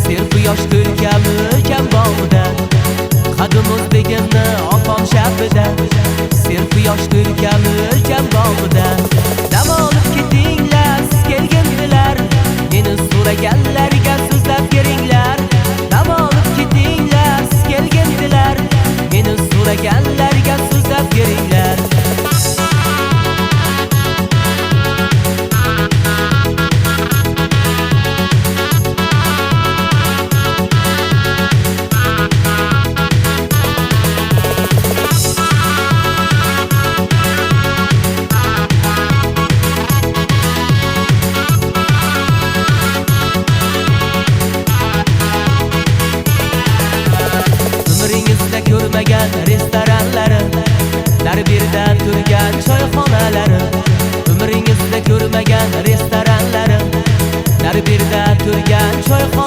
serquyosh ko'rkami ulkan bog'ida, qadim o'zbegimni opam shabida, serquyosh ko'rkami ulkan bog'ida. Dam olib ketinglar, siz kelgandilar, meni so'raganlarga so'zlab beringlar. Dam olib ketinglar, siz kelgandilar, meni so'raganlarga so'zlab beringlar. Ko'rmagan restoranlari, Darbirda turgan choyxonalari. Umringizda ko'rmagan restoranlari, Darbirda turgan choyxonalari.